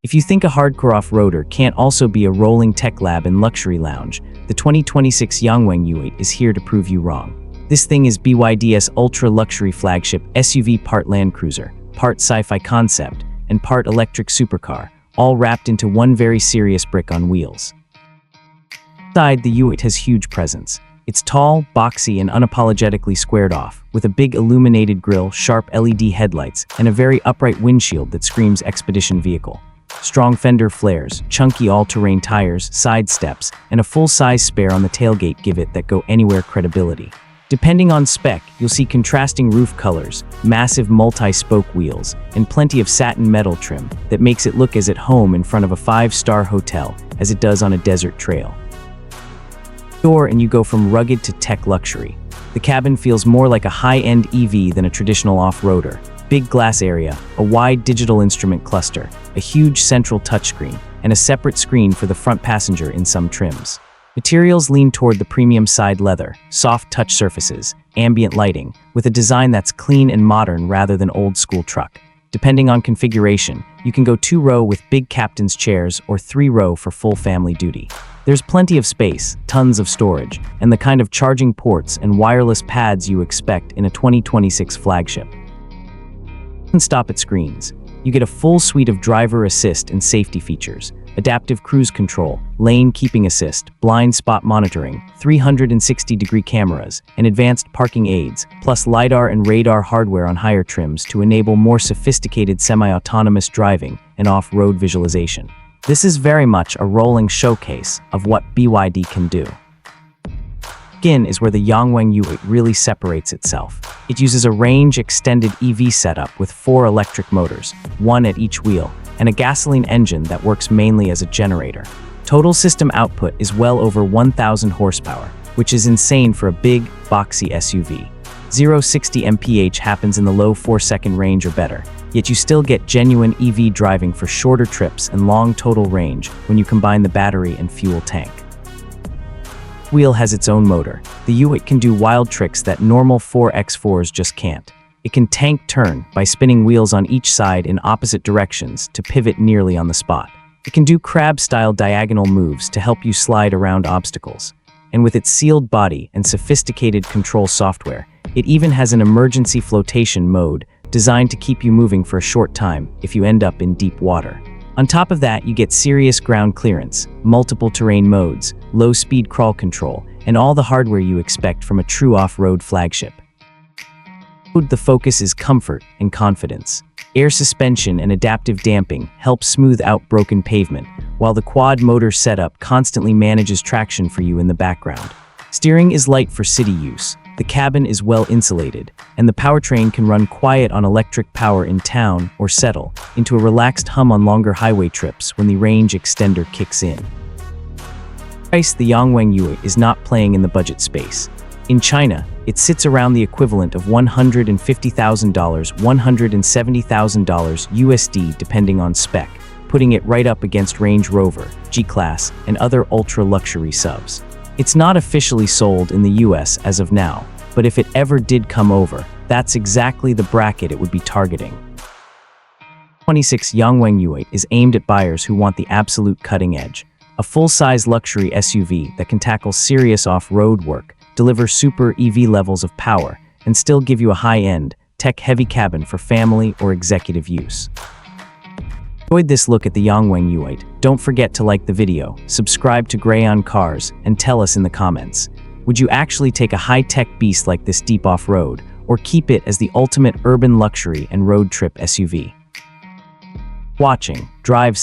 If you think a hardcore off-roader can't also be a rolling tech lab and luxury lounge, the 2026 Yangwang U8 is here to prove you wrong. This thing is BYD's ultra-luxury flagship SUV, part Land Cruiser, part sci-fi concept, and part electric supercar, all wrapped into one very serious brick on wheels. Inside, the U8 has huge presence. It's tall, boxy, and unapologetically squared off, with a big illuminated grille, sharp LED headlights, and a very upright windshield that screams expedition vehicle. Strong fender flares, chunky all-terrain tires, side steps, and a full-size spare on the tailgate give it that go-anywhere credibility. Depending on spec, you'll see contrasting roof colors, massive multi-spoke wheels, and plenty of satin metal trim that makes it look as at home in front of a 5-star hotel as it does on a desert trail. Door and you go from rugged to tech luxury. The cabin feels more like a high-end EV than a traditional off-roader. Big glass area, a wide digital instrument cluster, a huge central touchscreen, and a separate screen for the front passenger in some trims. Materials lean toward the premium side leather, soft touch surfaces, ambient lighting, with a design that's clean and modern rather than old-school truck. Depending on configuration, you can go 2-row with big captain's chairs or 3-row for full family duty. There's plenty of space, tons of storage, and the kind of charging ports and wireless pads you expect in a 2026 flagship. And stop at screens. You get a full suite of driver assist and safety features, adaptive cruise control, lane keeping assist, blind spot monitoring, 360-degree cameras, and advanced parking aids, plus LiDAR and radar hardware on higher trims to enable more sophisticated semi-autonomous driving and off-road visualization. This is very much a rolling showcase of what BYD can do. Skin is where the Yangwang U8 really separates itself. It uses a range-extended EV setup with 4 electric motors, 1 at each wheel, and a gasoline engine that works mainly as a generator. Total system output is well over 1,000 horsepower, which is insane for a big, boxy SUV. 0-60 mph happens in the low 4-second range or better, yet you still get genuine EV driving for shorter trips and long total range when you combine the battery and fuel tank. Wheel has its own motor. The U8 can do wild tricks that normal 4x4s just can't. It can tank turn by spinning wheels on each side in opposite directions to pivot nearly on the spot. It can do crab-style diagonal moves to help you slide around obstacles. And with its sealed body and sophisticated control software, it even has an emergency flotation mode designed to keep you moving for a short time if you end up in deep water. On top of that, you get serious ground clearance, multiple terrain modes, low-speed crawl control, and all the hardware you expect from a true off-road flagship. The focus is comfort and confidence. Air suspension and adaptive damping help smooth out broken pavement, while the quad motor setup constantly manages traction for you in the background. Steering is light for city use. The cabin is well insulated, and the powertrain can run quiet on electric power in town or settle into a relaxed hum on longer highway trips when the range extender kicks in. Price: the Yangwang U8 is not playing in the budget space. In China, it sits around the equivalent of $150,000, $170,000 USD depending on spec, putting it right up against Range Rover, G-Class, and other ultra-luxury subs. It's not officially sold in the US as of now, but if it ever did come over, that's exactly the bracket it would be targeting. 26 Yangwang U8 is aimed at buyers who want the absolute cutting edge. A full-size luxury SUV that can tackle serious off-road work, deliver super EV levels of power, and still give you a high-end, tech-heavy cabin for family or executive use. Enjoyed this look at the Yangwang U8? Don't forget to like the video, subscribe to Gray on Cars, and tell us in the comments. Would you actually take a high-tech beast like this deep off-road, or keep it as the ultimate urban luxury and road trip SUV? Drive